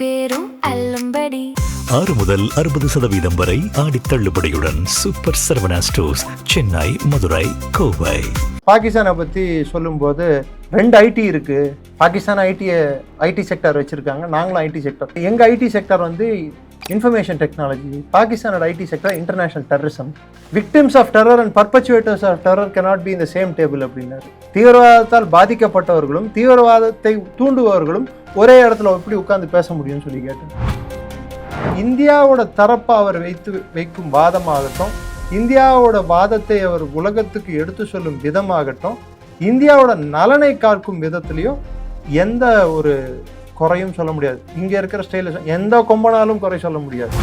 பேரும் அல்லும்படி 6 முதல் 60% வரை ஆடி தள்ளுபடியுடன் சூப்பர் சரவணா ஸ்டோர்ஸ், சென்னை, மதுரை, கோவை. பாகிஸ்தானை பற்றி சொல்லும்போது 2 ஐடி இருக்குது. பாகிஸ்தான் ஐடி செக்டார் வச்சுருக்காங்க, நாங்களும் ஐடி செக்டார். எங்கள் ஐடி செக்டார் வந்து இன்ஃபர்மேஷன் டெக்னாலஜி, பாகிஸ்தானோட IT sector international terrorism. Victims of terror and perpetrators of terror cannot be in the same table அப்படின்னாரு. தீவிரவாதத்தால் பாதிக்கப்பட்டவர்களும் தீவிரவாதத்தை தூண்டுபவர்களும் ஒரே இடத்துல எப்படி உட்கார்ந்து பேச முடியும்னு சொல்லி கேட்டேன். இந்தியாவோட தரப்பை அவர் வைக்கும் வாதமாகட்டும், இந்தியாவோட வாதத்தை அவர் உலகத்துக்கு எடுத்து சொல்லும் விதமாகட்டும், இந்தியாவோட நலனை காக்கும் விதத்திலையும் எந்த ஒரு குறையும் சொல்ல முடியாது. இங்கே இருக்கிற ஸ்டைல எந்த கொம்பனாலும் குறை சொல்ல முடியாது.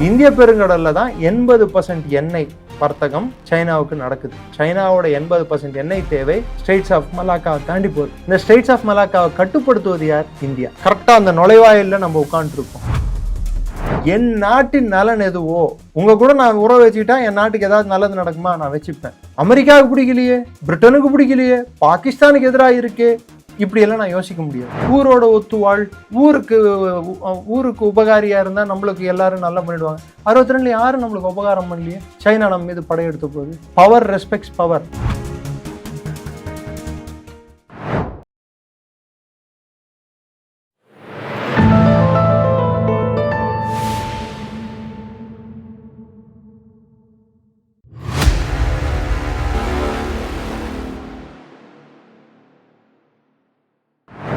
இந்திய பெருங்கடல்ல தான் 80% எண்ணெய் வர்த்தகம் சைனாவுக்கு நடக்குது. சைனாவோட 80% எண்ணெய் தேவை ஸ்ட்ரெய்ட்ஸ் ஆஃப் மலாக்காவை தாண்டி போகுது. இந்த ஸ்ட்ரெய்ட்ஸ் ஆஃப் மலாக்காவை கட்டுப்படுத்துவது யார்? இந்தியா. கரெக்டாக அந்த நுழைவாயில நம்ம உட்காந்துருக்கோம். என் நாட்டின் நலன் எதுவோ, உங்க கூட நான் உறவு வச்சுக்கிட்டா என் நாட்டுக்கு ஏதாவது நல்லது நடக்குமா நான் வச்சுப்பேன். அமெரிக்காவுக்கு பிடிக்கலையே, பிரிட்டனுக்கு பிடிக்கலையே, பாகிஸ்தானுக்கு எதிராக இருக்கே, இப்படியெல்லாம் நான் யோசிக்க முடியாது. ஊரோட ஒத்துவாள், ஊருக்கு உபகாரியா இருந்தா நம்மளுக்கு எல்லாரும் நல்லா பண்ணிடுவாங்க. 62 யாரும் நம்மளுக்கு உபகாரம் பண்ணலையே. சைனா நம்ம மீது படையெடுத்த போகுது. Power respects power.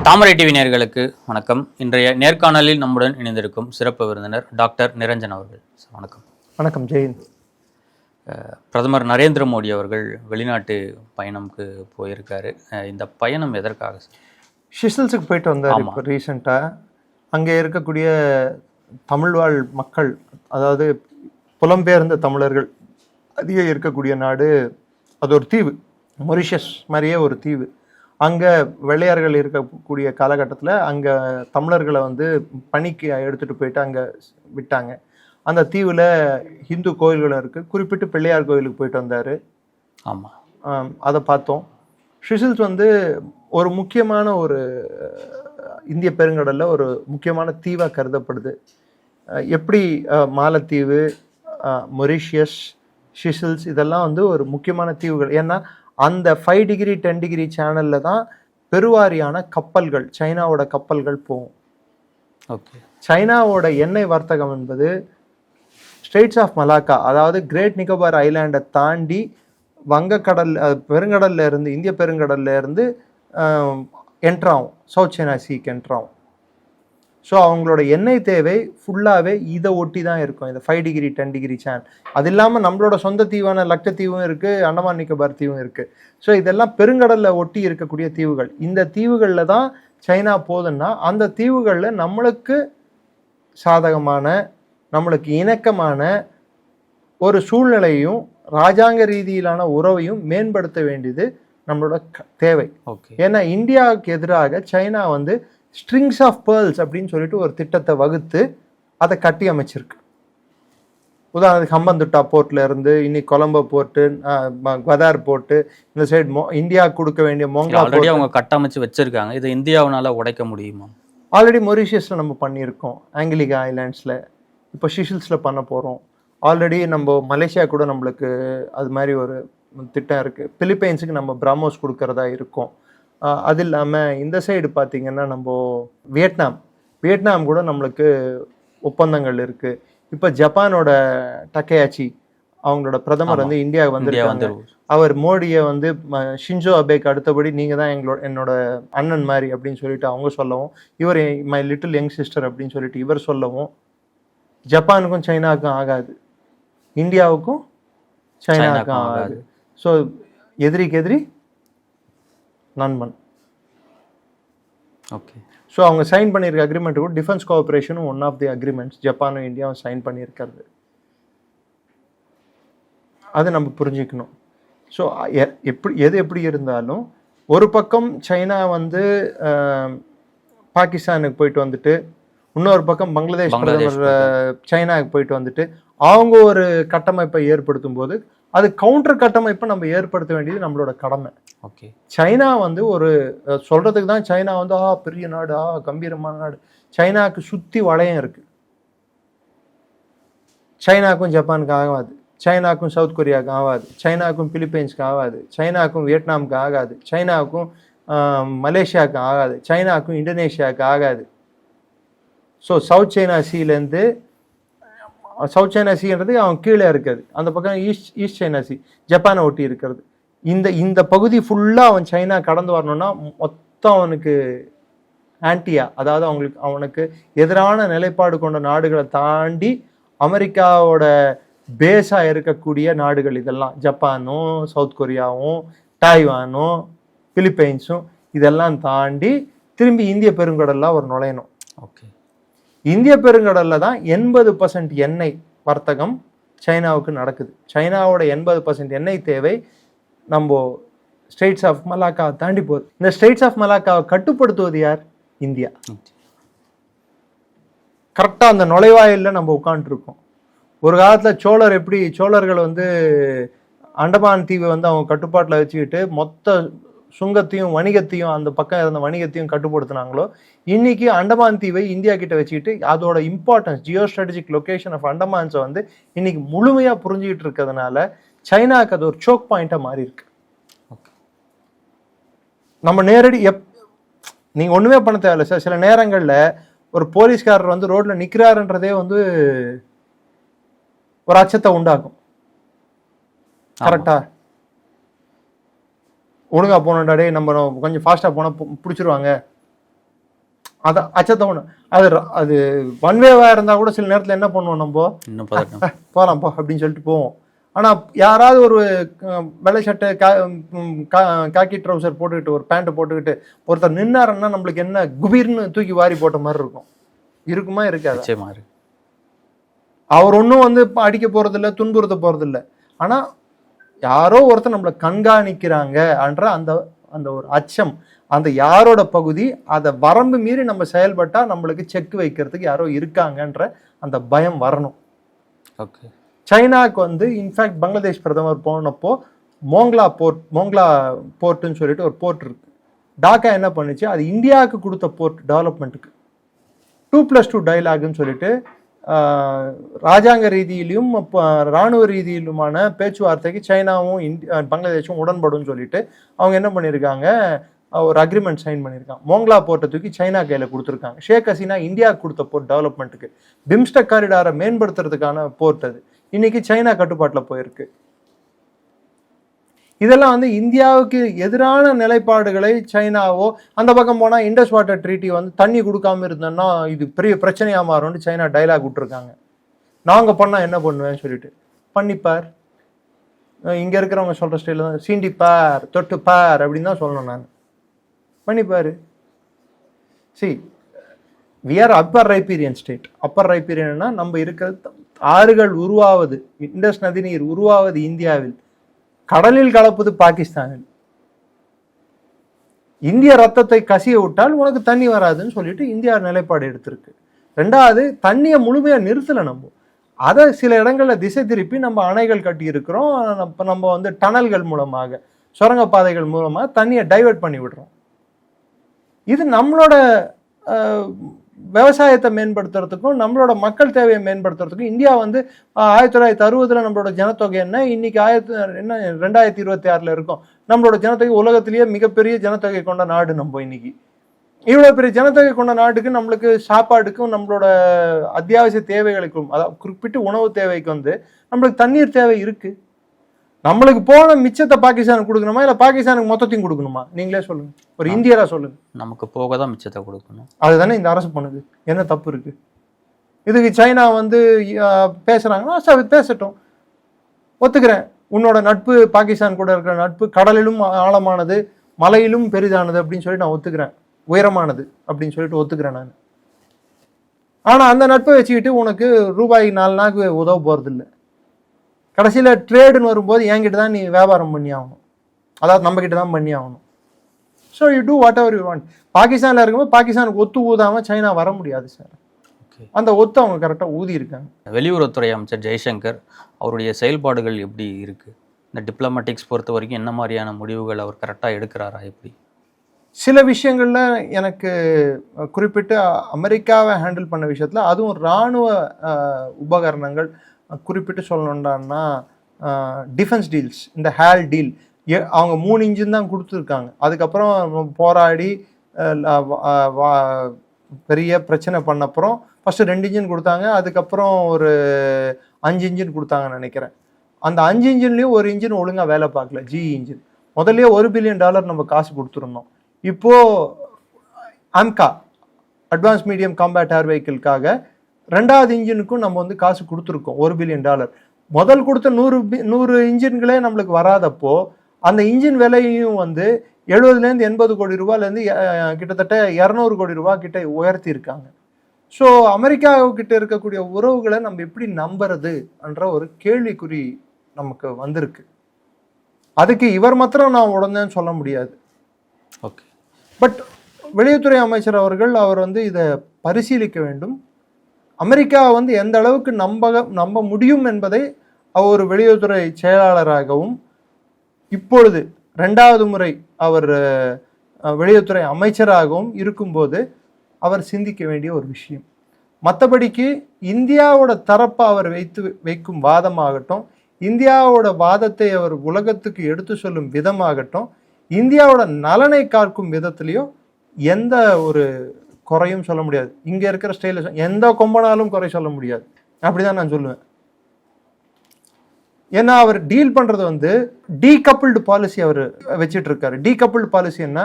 Thamarai TV நேயர்களுக்கு வணக்கம். இன்றைய நேர்காணலில் நம்முடன் இணைந்திருக்கும் சிறப்பு விருந்தினர் டாக்டர் நிரஞ்சன் அவர்கள். வணக்கம். வணக்கம். ஜெயின். பிரதமர் நரேந்திர மோடி அவர்கள் வெளிநாட்டு பயணம்க்கு போயிருக்காரு. இந்த பயணம் எதற்காக? ஷிசல்ஸுக்கு போயிட்டு வந்தார். இப்போ ரீசெண்டாக அங்கே இருக்கக்கூடிய தமிழ்வாழ் மக்கள், அதாவது புலம்பெயர்ந்த தமிழர்கள் அதிகம் இருக்கக்கூடிய நாடு, அது ஒரு தீவு, மொரிஷியஸ் மாதிரியே ஒரு தீவு. அங்கே வெள்ளையர்கள் இருக்கக்கூடிய காலகட்டத்தில் அங்கே தமிழர்களை வந்து பணிக்கு எடுத்துகிட்டு போயிட்டு அங்கே விட்டாங்க. அந்த தீவில் ஹிந்து கோயில்களும் இருக்குது. குறிப்பிட்டு பிள்ளையார் கோயிலுக்கு போயிட்டு வந்தார். ஆமாம், அதை பார்த்தோம். ஷிசல்ஸ் வந்து ஒரு முக்கியமான ஒரு இந்திய பெருங்கடலில் ஒரு முக்கியமான தீவாக கருதப்படுது. எப்படி மாலத்தீவு, மொரிஷியஸ், ஷிசல்ஸ் இதெல்லாம் வந்து ஒரு முக்கியமான தீவுகள். ஏன்னா அந்த 5 டிகிரி 10 டிகிரி சேனலில் தான் பெருவாரியான கப்பல்கள், சைனாவோட கப்பல்கள் போகும். ஓகே. சைனாவோட எண்ணெய் வர்த்தகம் என்பது ஸ்ட்ரெய்ட்ஸ் ஆஃப் மலாக்கா, அதாவது கிரேட் நிக்கோபார் ஐலாண்டை தாண்டி வங்கக்கடல் பெருங்கடல்ல இருந்து, இந்திய பெருங்கடல்ல இருந்து என்ட்ராகும், சவுத் சைனா சீக்கு என்ட்ராகும். ஸோ அவங்களோட எண்ணெய் தேவை ஃபுல்லாகவே இதை ஒட்டி தான் இருக்கும், இந்த 5 டிகிரி 10 டிகிரி சேனல். அது இல்லாமல் நம்மளோட சொந்த தீவான லட்சத்தீவும் இருக்குது, அண்டமான் நிக்கோபார் தீவும் இருக்குது. ஸோ இதெல்லாம் பெருங்கடலில் ஒட்டி இருக்கக்கூடிய தீவுகள். இந்த தீவுகளில் தான் சைனா போகுதுன்னா அந்த தீவுகளில் நம்மளுக்கு சாதகமான, நம்மளுக்கு இணக்கமான ஒரு சூழ்நிலையும் ராஜாங்க ரீதியிலான உறவையும் மேம்படுத்த வேண்டியது நம்மளோட தேவை. ஏன்னா இந்தியாவுக்கு எதிராக சைனா வந்து ஸ்ட்ரிங்ஸ் ஆஃப் பேர்ல்ஸ் அப்படின்னு சொல்லிட்டு ஒரு திட்டத்தை வகுத்து அதை கட்டி அமைச்சிருக்கு. உதாரணத்துக்கு ஹம்பந்துட்டா போர்ட்ல இருந்து இன்னைக்கு கொலம்போ போர்ட்டு, கதார் போர்ட்டு, இந்த சைடு இந்தியா கொடுக்க வேண்டிய மோங்கா ஆல்ரெடி அவங்க கட்டமைச்சு வச்சிருக்காங்க. இது இந்தியாவினால உடைக்க முடியுமா? ஆல்ரெடி மொரிஷியஸில் நம்ம பண்ணியிருக்கோம், ஆங்கிலிகா ஐலாண்ட்ஸில். இப்போ ஷிஷல்ஸில் பண்ண போகிறோம். ஆல்ரெடி நம்ம மலேசியா கூட நம்மளுக்கு அது மாதிரி ஒரு திட்டம் இருக்குது. பிலிப்பைன்ஸுக்கு நம்ம பிராமோஸ் கொடுக்கறதா இருக்கும். அது இல்லாமல் இந்த சைடு பார்த்திங்கன்னா நம்ம வியட்நாம் கூட நம்மளுக்கு ஒப்பந்தங்கள் இருக்குது. இப்போ ஜப்பானோட டக்கேயாச்சி அவங்களோட பிரதமர் வந்து இந்தியாவுக்கு வந்துருக்காங்க. அவர் மோடியை வந்து ஷின்சோ அபேக்கு அடுத்தபடி நீங்கள் தான் என்னோட அண்ணன் மாதிரி அப்படின்னு சொல்லிட்டு அவங்க சொல்லவும், இவர் மை லிட்டில் யங் சிஸ்டர் அப்படின்னு சொல்லிட்டு இவர் சொல்லவும், ஜப்பானுக்கும் சைனாவுக்கும் ஆகாது, இந்தியாவுக்கும் சைனாவுக்கும் ஆகாது. ஸோ எதிரிக்கு எதிரி நண்பன். ஓகே. ஸோ அவங்க சைன் பண்ணியிருக்க அக்ரிமெண்ட் கூட டிஃபென்ஸ் கோஆப்ரேஷனும் ஒன் ஆஃப் தி அக்ரிமெண்ட்ஸ் ஜப்பானும் இந்தியாவும் சைன் பண்ணியிருக்கிறது. அதை நம்ம புரிஞ்சுக்கணும். ஸோ எப்படி இருந்தாலும் ஒரு பக்கம் சைனா வந்து பாகிஸ்தானுக்கு போயிட்டு வந்துட்டு, இன்னொரு பக்கம் பங்களாதேஷ் பிரதமர் சைனாவுக்கு போயிட்டு வந்துட்டு அவங்க ஒரு கட்டமைப்பை ஏற்படுத்தும் போது அது கவுண்டர் கட்டமைப்பை நம்ம ஏற்படுத்த வேண்டியது நம்மளோட கடமை. ஓகே. சைனா வந்து ஒரு சொல்றதுக்கு தான் சைனா வந்து பெரிய நாடு, கம்பீரமான நாடு. சைனாவுக்கு சுற்றி வளையம் இருக்கு. சைனாக்கும் ஜப்பானுக்கு ஆகாது, சைனாக்கும் சவுத் கொரியாவுக்கு ஆகாது, சைனாக்கும் பிலிப்பைன்ஸ்க்கு ஆகாது, சைனாக்கும் வியட்நாமுக்கு ஆகாது, சைனாவுக்கும் மலேசியாவுக்கு ஆகாது, சைனாக்கும் இந்தோனேஷியாவுக்கு ஆகாது. ஸோ சவுத் சைனா சீலேருந்து, சவுத் சைனா சீன்றது அவன் கீழே இருக்கிறது, அந்த பக்கம் ஈஸ்ட் சைனா சி ஜப்பானை ஒட்டி இருக்கிறது. இந்த பகுதி ஃபுல்லாக அவன் சைனா கடந்து வரணும்னா மொத்தம் அவனுக்கு ஆன்டியா, அதாவது அவனுக்கு எதிரான நிலைப்பாடு கொண்ட நாடுகளை தாண்டி அமெரிக்காவோட பேஸாக இருக்கக்கூடிய நாடுகள் இதெல்லாம், ஜப்பானும் சவுத் கொரியாவும் டாய்வானும் பிலிப்பைன்ஸும், இதெல்லாம் தாண்டி திரும்பி இந்திய பெருங்கடலில் அவர் நுழையணும். ஓகே. இந்திய பெருங்கடலில் தான் 80% எண்ணெய் வர்த்தகம் சைனாவுக்கு நடக்குது. சைனாவோட 80% எண்ணெய் தேவை நம்ம ஸ்ட்ரெயிட்ஸ் ஆஃப் மலாக்காவை தாண்டி போகுது. இந்த ஸ்ட்ரெயிட்ஸ் ஆஃப் மலாக்காவை கட்டுப்படுத்துவது யார்? இந்தியா. கரெக்டாக அந்த நுழைவாயிலில் நம்ம உட்காந்துருக்கோம். ஒரு காலத்தில் சோழர்கள் வந்து அண்டமான் தீவை வந்து அவங்க கட்டுப்பாட்டில் வச்சுக்கிட்டு மொத்த சுங்கத்தையும் வணிகத்தையும், அந்த பக்கம் இருந்த வணிகத்தையும் கட்டுப்படுத்தினாங்களோ, இன்னைக்கு அண்டமான் தீவை இந்தியா கிட்ட வச்சுக்கிட்டு அதோட importance, geo strategic location of அண்டமான்ஸை வந்து இன்னைக்கு முழுமையாக புரிஞ்சுக்கிட்டு இருக்கிறதுனால சைனாவுக்கு அது ஒரு சோக் பாயிண்டாக மாறி இருக்கு. நம்ம நேரடி நீங்க ஒண்ணுமே பண்ண தேவையில்ல சார். சில நேரங்களில் ஒரு போலீஸ்காரர் வந்து ரோட்ல நிற்கிறாருன்றதே வந்து ஒரு அச்சத்தை உண்டாக்கும். கரெக்டா? ஒழுங்கா போனோம்டாடே, நம்ம கொஞ்சம் ஃபாஸ்டா போனா பிடிச்சிருவாங்க, அதான் அச்சத்தை ஒண்ணு. அது ஒன்வேவா இருந்தா கூட சில நேரத்துல என்ன பண்ணுவோம், நம்ம போலாம்ப்பா அப்படின்னு சொல்லிட்டு போவோம். ஆனா யாராவது ஒரு வெள்ளை சட்டை, காக்கி ட்ரௌசர் போட்டுக்கிட்டு, ஒரு பேண்ட் போட்டுக்கிட்டு ஒருத்தர் நின்னாருன்னா நம்மளுக்கு என்ன குபீர்னு தூக்கி வாரி போட்ட மாதிரி இருக்குமா? இருக்காது. அவர் ஒன்றும் வந்து அடிக்க போறதில்லை, துன்புறுத்த போறதில்லை. ஆனா யாரோ ஒருத்தர் நம்மளை கண்காணிக்கிறாங்க என்ற அந்த ஒரு அச்சம், அந்த யாரோட பகுதி, அதை வரம்பு மீறி நம்ம செயல்பட்டா நம்மளுக்கு செக் வைக்கிறதுக்கு யாரோ இருக்காங்கன்ற அந்த பயம் வரணும். ஓகே. சைனாவுக்கு வந்து இன்ஃபேக்ட் பங்களாதேஷ் பிரதமர் போனப்போ மோங்லா போர்ட்டுன்னு சொல்லிட்டு ஒரு போர்ட் இருக்கு. டாக்கா என்ன பண்ணுச்சு, அது இந்தியாவுக்கு கொடுத்த போர்ட் டெவலப்மெண்ட்டுக்கு 2+2 டயலாக்னு சொல்லிட்டு ராஜாங்க ரீதியிலும் இராணுவ ரீதியிலுமான பேச்சுவார்த்தைக்கு சைனாவும் பங்களாதேஷும் உடன்படும் சொல்லிட்டு அவங்க என்ன பண்ணியிருக்காங்க, ஒரு அக்ரிமெண்ட் சைன் பண்ணியிருக்காங்க. மோங்லா போர்ட்டை தூக்கி சைனா கையில் கொடுத்துருக்காங்க. ஷேக் ஹசீனா இந்தியாவுக்கு கொடுத்த போர்ட் டெவலப்மெண்ட்டுக்கு, பிம்ஸ்டெக் காரிடாரை மேம்படுத்துறதுக்கான போர்ட் அது இன்னைக்கு சைனா கட்டுப்பாட்டில் போயிருக்கு. இதெல்லாம் வந்து இந்தியாவுக்கு எதிரான நிலைப்பாடுகளை சைனாவோ, அந்த பக்கம் போனால் இண்டஸ் வாட்டர் ட்ரீட்டி வந்து தண்ணி கொடுக்காம இருந்தோம்னா இது பெரிய பிரச்சனையாக மாறும்னு சைனா டைலாக் விட்டுருக்காங்க. நாங்கள் பண்ணால் என்ன பண்ணுவேன்னு சொல்லிட்டு, பண்ணிப்பார், இங்கே இருக்கிறவங்க சொல்கிற ஸ்டைலில் தான் சீண்டிப்பார், தொட்டுப்பார் அப்படின்னு தான் சொல்லணும். நான் பண்ணிப்பார். We are upper riparian state. Upper ரைப்பீரியன்னா நம்ம இருக்கிறது ஆறுகள் உருவாவது, இண்டஸ் நதிநீர் உருவாவது இந்தியாவில், கடலில் கலப்பது பாகிஸ்தானில். இந்திய ரத்தத்தை கசிய விட்டால் உனக்கு தண்ணி வராதுன்னு சொல்லிட்டு இந்தியா நிலைப்பாடு எடுத்திருக்கு. ரெண்டாவது, தண்ணியை முழுமையா நிறுத்தலை நம்ம, அதை சில இடங்கள்ல திசை திருப்பி நம்ம அணைகள் கட்டி இருக்கிறோம். நம்ம வந்து டனல்கள் மூலமாக, சுரங்கப்பாதைகள் மூலமாக தண்ணியை டைவெர்ட் பண்ணி விடுறோம். இது நம்மளோட விவசாயத்தை மேம்படுத்துறதுக்கும் நம்மளோட மக்கள் தேவையை மேம்படுத்துறதுக்கும். இந்தியா வந்து 1960 நம்மளோட ஜனத்தொகை என்ன, இன்னைக்கு 2026 இருக்கும். நம்மளோட ஜனத்தொகை உலகத்திலேயே மிகப்பெரிய ஜனத்தொகை கொண்ட நாடு நம்ம. இன்னைக்கு இவ்வளோ பெரிய ஜனத்தொகை கொண்ட நாட்டுக்கு நம்மளுக்கு சாப்பாடுக்கும் நம்மளோட அத்தியாவசிய தேவைகளுக்கும், அதாவது குறிப்பிட்டு உணவு தேவைக்கு வந்து நம்மளுக்கு தண்ணீர் தேவை இருக்கு. நம்மளுக்கு போன மிச்சத்தை பாகிஸ்தானுக்கு கொடுக்கணுமா, இல்லை பாகிஸ்தானுக்கு மொத்தத்தையும் கொடுக்கணுமா? நீங்களே சொல்லுங்க, ஒரு இந்தியரா சொல்லுங்க. நமக்கு போக தான் மிச்சத்தை கொடுக்கணும். அதுதானே இந்த அரசு பண்ணுது. என்ன தப்பு இருக்கு இதுக்கு? சைனா வந்து பேசுறாங்கன்னா பேசட்டும், ஒத்துக்கிறேன். உன்னோட நட்பு பாகிஸ்தான் கூட இருக்கிற நட்பு கடலிலும் ஆழமானது, மலையிலும் பெரிதானது அப்படின்னு சொல்லிட்டு நான் ஒத்துக்கிறேன், உயரமானது அப்படின்னு சொல்லிட்டு ஒத்துக்கிறேன் நான். ஆனா அந்த நட்பை வச்சுக்கிட்டு உனக்கு ரூபாய் 4 நாக்கு உதவ போறது இல்லை. கடைசியில் ட்ரேடுன்னு வரும்போது என்கிட்ட தான் நீ வியாபாரம் பண்ணி ஆகணும், அதாவது நம்ம கிட்ட தான் பண்ணி ஆகணும். So you do whatever you want. பாகிஸ்தானில் இருக்கும்போது பாகிஸ்தானுக்கு ஒத்து ஊதாமல் சைனா வர முடியாது சார். அந்த ஒத்து அவங்க கரெக்டாக ஊதி இருக்காங்க. வெளியுறவுத்துறை அமைச்சர் ஜெய்சங்கர் அவருடைய செயல்பாடுகள் எப்படி இருக்கு இந்த டிப்ளமேட்டிக்ஸ் பொறுத்த வரைக்கும் என்ன மாதிரியான முடிவுகள் அவர் கரெக்டாக எடுக்கிறாரா எப்படி? சில விஷயங்கள்ல எனக்கு குறிப்பிட்டு அமெரிக்காவை ஹேண்டில் பண்ண விஷயத்தில் அதுவும் இராணுவ உபகரணங்கள் குறிப்பிட்டு சொல்லணுண்டான்னா டிஃபென்ஸ் டீல்ஸ், இந்த ஹேல் டீல் அவங்க 3 இன்ஜின் தான் கொடுத்துருக்காங்க. அதுக்கப்புறம் போராடி பெரிய பிரச்சனை பண்ணப்புறம் ஃபஸ்ட்டு 2 இன்ஜின் கொடுத்தாங்க, அதுக்கப்புறம் ஒரு 5 இன்ஜின் கொடுத்தாங்கன்னு நினைக்கிறேன். அந்த 5 இன்ஜின்லேயும் ஒரு இன்ஜின் ஒழுங்காக வேலை பார்க்கல, GE இன்ஜின். முதல்ல $1 பில்லியன் நம்ம காசு கொடுத்துருந்தோம். இப்போது AMCA அட்வான்ஸ் மீடியம் காம்பேட் ஏர் வெஹிக்கிள்காக 2வது இன்ஜினுக்கும் நம்ம வந்து காசு கொடுத்துருக்கோம், $1 பில்லியன். முதல் கொடுத்த 100 இன்ஜின்களே நம்மளுக்கு வராதப்போ அந்த இன்ஜின் விலையும் வந்து 70 to 80 கோடி ரூபாயிலேருந்து கிட்டத்தட்ட 200 கோடி ரூபா கிட்ட உயர்த்தி இருக்காங்க. ஸோ அமெரிக்காவுக்கிட்ட இருக்கக்கூடிய உறவுகளை நம்ம எப்படி நம்புறது என்ற ஒரு கேள்விக்குறி நமக்கு வந்திருக்கு. அதுக்கு இவர் மாத்திரம் நான் உடனேன்னு சொல்ல முடியாது. ஓகே, பட் வெளியுறவுத்துறை அமைச்சர் அவர் வந்து இதை பரிசீலிக்க வேண்டும். அமெரிக்கா வந்து எந்த அளவுக்கு நம்ப முடியும் என்பதை அவர் வெளியுறவுத்துறை செயலாளராகவும் இப்பொழுது 2வது முறை அவர் வெளியுறவுத்துறை அமைச்சராகவும் இருக்கும்போது அவர் சிந்திக்க வேண்டிய ஒரு விஷயம். மற்றபடிக்கு இந்தியாவோட தரப்பை அவர் வைக்கும் வாதமாகட்டும், இந்தியாவோட வாதத்தை அவர் உலகத்துக்கு எடுத்து சொல்லும் விதமாகட்டும், இந்தியாவோட நலனை காக்கும் விதத்திலையும் எந்த ஒரு குறையும் சொல்ல முடியாது. இங்கே இருக்கிற ஸ்டைல எந்த கொம்பனாலும் குறை சொல்ல முடியாது, அப்படிதான் நான் சொல்லுவேன். ஏன்னா அவர் டீல் பண்ணுறது வந்து டீகப்பிள்டு பாலிசி அவர் வச்சுட்டு இருக்காரு. டீகப்பிள்டு பாலிசி என்ன,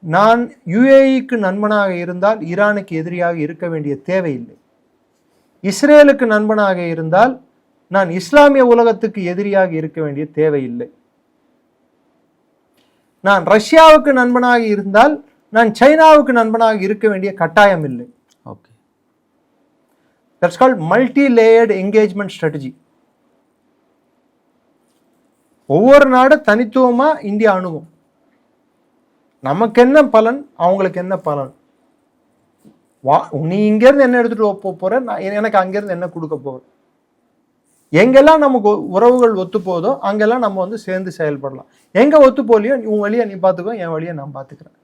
நான் UAEக்கு நண்பனாக இருந்தால் ஈரானுக்கு எதிரியாக இருக்க வேண்டிய தேவையில்லை, இஸ்ரேலுக்கு நண்பனாக இருந்தால் நான் இஸ்லாமிய உலகத்துக்கு எதிரியாக இருக்க வேண்டிய தேவையில்லை, நான் ரஷ்யாவுக்கு நண்பனாக இருந்தால் நான் சைனாவுக்கு நண்பனாக இருக்க வேண்டிய கட்டாயம் இல்லை. Okay, that's called multi layered engagement strategy. ஒவ்வொரு நாடு தனித்துவமா இந்தியா அணுகும். நமக்கு என்ன பலன், அவங்களுக்கு என்ன பலன், நீ இங்கேருந்து என்ன எடுத்துட்டு போற, நான் எனக்கு அங்கேருந்து என்ன கொடுக்க போகிறேன், எங்கெல்லாம் நமக்கு உறவுகள் ஒத்து போதோ அங்கெல்லாம் நம்ம வந்து சேர்ந்து செயல்படலாம். எங்க ஒத்து போலியோ உன் வழியை நீ பார்த்துக்கோ, என் வழியை நான் பார்த்துக்கிறேன்.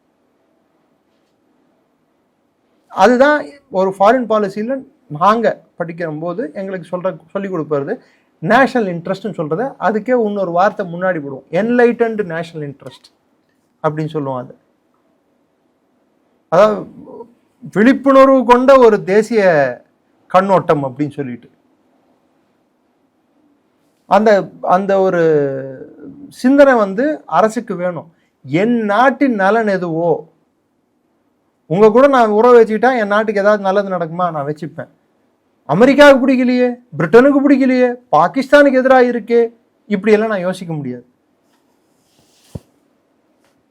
அதுதான் ஒரு ஃபாரின் பாலிசியில் நாங்கள் படிக்கிற போது எங்களுக்கு சொல்லி கொடுப்பது நேஷனல் இன்ட்ரெஸ்ட்னு சொல்கிறத. அதுக்கே இன்னொரு வார்த்தை முன்னாடி போடுவோம், என்லைட்டன்டு நேஷனல் இன்ட்ரெஸ்ட் அப்படின்னு சொல்லுவோம். அது அதாவது விழிப்புணர்வு கொண்ட ஒரு தேசிய கண்ணோட்டம் அப்படின்னு சொல்லிட்டு அந்த அந்த ஒரு சிந்தனை வந்து அரசுக்கு வேணும். என் நாட்டின் நலன் எதுவோ, உங்க கூட நான் உறவு வச்சுக்கிட்டா என் நாட்டுக்கு ஏதாவது நல்லது நடக்குமா, நான் வச்சுப்பேன். அமெரிக்காவுக்கு பிடிக்கலையே, பிரிட்டனுக்கு பிடிக்கலையே, பாகிஸ்தானுக்கு எதிராக இருக்கே, இப்படியெல்லாம் நான் யோசிக்க முடியாது.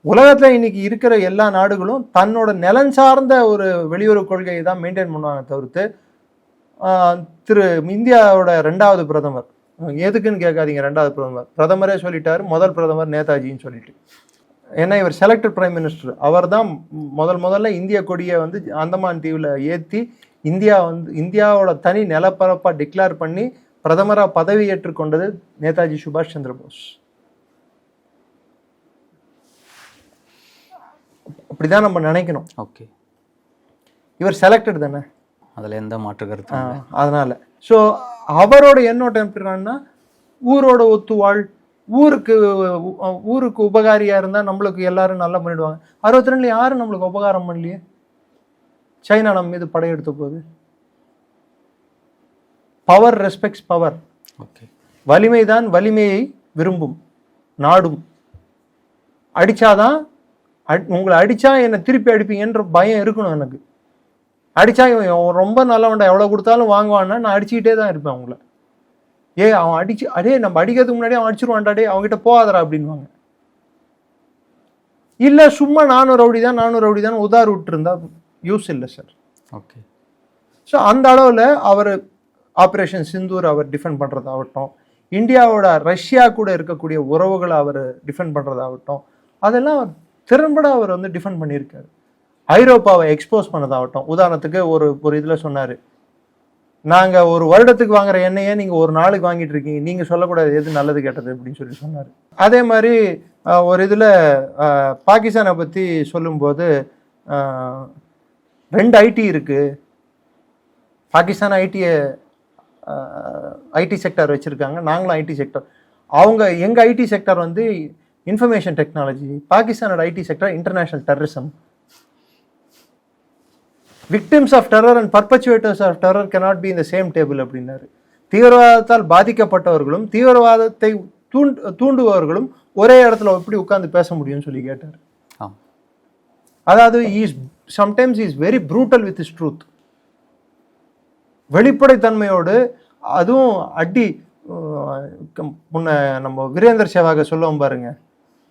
உலகத்தில் இன்னைக்கு இருக்கிற எல்லா நாடுகளும் தன்னோட நலன் சார்ந்த ஒரு வெளியுறவு கொள்கையை தான் மெயின்டைன் பண்ணுவாங்க தவிர்த்து இந்தியாவோட 2வது பிரதமர் எதுக்குன்னு கேட்காதீங்க. 2வது பிரதமரே சொல்லிட்டாரு, முதல் பிரதமர் நேதாஜின்னு சொல்லிட்டு. ஏன்னா இவர் செலக்டட் பிரைம் மினிஸ்டர். அவர் தான் முதல்ல இந்திய கொடியை வந்து அந்தமான் தீவில் ஏற்றி இந்தியாவோட தனி நிலப்பரப்பா டிக்ளேர் பண்ணி பிரதமராக பதவி ஏற்றுக்கொண்டது நேதாஜி சுபாஷ் சந்திர போஸ். அப்படிதான் நம்ம நினைக்கணும். ஓகே, இவர் செலக்டட் தானே, அதில் எந்த மாற்று கருத்து. அதனால ஸோ அவரோட எண்ணோட்டம் எப்படின்னா, ஊரோட ஒத்துவாள், ஊருக்கு உபகாரியா இருந்தா நம்மளுக்கு எல்லாரும் நல்லா பண்ணிடுவாங்க. 62 யாரும் நம்மளுக்கு உபகாரம் பண்ணலையே. சைனா நம்ம மீது படையெடுத்த போது. Power respects power. வலிமைதான் வலிமையை விரும்பும் நாடும். அடிச்சாதான், உங்களை அடிச்சா என்னை திருப்பி அடிப்பீங்கன்ற பயம் இருக்கணும் எனக்கு. அடிச்சா ரொம்ப நல்லவன்டா, எவ்வளோ கொடுத்தாலும் வாங்குவான்னா நான் அடிச்சுக்கிட்டே தான் இருப்பேன் அவங்கள. அவன் நம்ம அடிக்கிறதுக்கு முன்னாடி அவன் அடிச்சிருவான்டாடே, அவங்ககிட்ட போகாதரா அப்படின்வாங்க. இல்லை சும்மா நானும் ரவுடி தான் உதார் விட்டுருந்தா யூஸ் இல்லை சார். ஓகே, ஸோ அந்த அளவில் அவர் ஆப்ரேஷன் சிந்தூர் அவர் டிஃபெண்ட் பண்ணுறதாகட்டும், இந்தியாவோட ரஷ்யா கூட இருக்கக்கூடிய உறவுகளை அவர் டிஃபெண்ட் பண்ணுறதாகட்டும், அதெல்லாம் திறன்பட அவர் வந்து டிஃபெண்ட் பண்ணியிருக்காரு. ஐரோப்பாவை எக்ஸ்போஸ் பண்ணதாகட்டும், உதாரணத்துக்கு ஒரு இதில் சொன்னார், நாங்கள் ஒரு வருடத்துக்கு வாங்குற எண்ணெயை நீங்கள் ஒரு நாளுக்கு வாங்கிட்டு இருக்கீங்க, நீங்கள் சொல்லக்கூடாது எது நல்லது கெட்டது அப்படின்னு சொல்லி சொன்னார். அதே மாதிரி ஒரு இதில் பாகிஸ்தானை பற்றி சொல்லும்போது 2 ஐடி இருக்குது. பாகிஸ்தான் ஐடி செக்டார் வச்சுருக்காங்க, நாங்களும் ஐடி செக்டார். எங்கள் ஐடி செக்டார் வந்து இன்ஃபர்மேஷன் டெக்னாலஜி, பாகிஸ்தானோட IT sector international terrorism. Victims of terror and perpetrators of terror cannot be in the same table அப்படின்னாரு. தீவிரவாதத்தால் பாதிக்கப்பட்டவர்களும் தீவிரவாதத்தை தூண்டுபவர்களும் ஒரே இடத்துல எப்படி உட்கார்ந்து பேச முடியும்னு சொல்லி கேட்டார். அதாவது sometimes is very brutal with is truth. வெளிப்படைத்தன்மையோடு, அதுவும் அடி முன்ன நம்ம வீரேந்தர் சேவாக சொல்லுவோம் பாருங்க,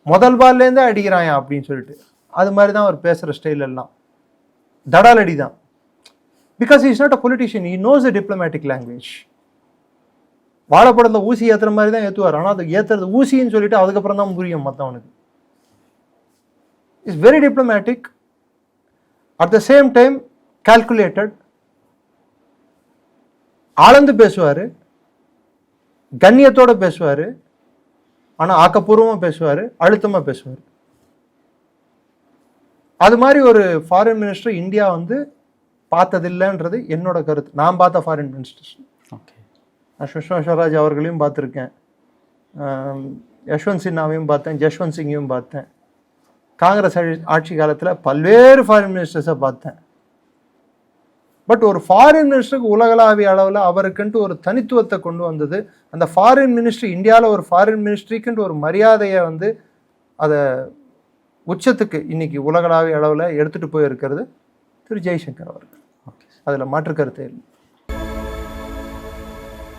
முதல் பால்லேருந்தே அடிக்கிறான் அப்படின்னு சொல்லிட்டு, அது மாதிரி தான் அவர் பேசுகிற ஸ்டைல் எல்லாம் தடாலடி தான். Because is not a politician, he knows the diplomatic language. வாழைப்படத்தில் ஊசி ஏற்றுற மாதிரி தான் ஏற்றுவார், ஆனால் அது ஏற்றுறது ஊசின்னு சொல்லிட்டு அதுக்கப்புறம் தான் புரியும் மற்றவனுக்கு. Is very diplomatic, at the same time calculated. ஆழ்ந்து பேசுவார், கண்ணியத்தோடு பேசுவார், ஆனால் ஆக்கப்பூர்வமாக பேசுவார், அழுத்தமாக பேசுவார். அது மாதிரி ஒரு ஃபாரின் மினிஸ்டர் இந்தியா வந்து பார்த்ததில்லைன்றது என்னோட கருத்து. நான் பார்த்த ஃபாரின் மினிஸ்டர்ஸ், நான் சுஷ்மா ஸ்வராஜ் அவர்களையும் பார்த்துருக்கேன், யஷ்வந்த் சின்ஹாவையும் பார்த்தேன், ஜஷ்வந்த் சிங்கையும் பார்த்தேன். காங்கிரஸ் ஆட்சி காலத்தில் பல்வேறு ஃபாரின் மினிஸ்டர்ஸை பார்த்தேன். பட் ஒரு ஃபாரின் மினிஸ்டருக்கு உலகளாவிய அளவில் அவருக்குன்ட்டு ஒரு தனித்துவத்தை கொண்டு வந்தது அந்த ஃபாரின் மினிஸ்ட்ரி. இந்தியாவில் ஒரு ஃபாரின் மினிஸ்ட்ரிக்குன்ட்டு ஒரு மரியாதையை வந்து அதை உச்சத்துக்கு இன்னைக்கு உலகளாவிய அளவில் எடுத்துகிட்டு போயிருக்கிறது திரு ஜெய்சங்கர் அவர்கள். அதில் மாற்று கருத்தே இல்லை.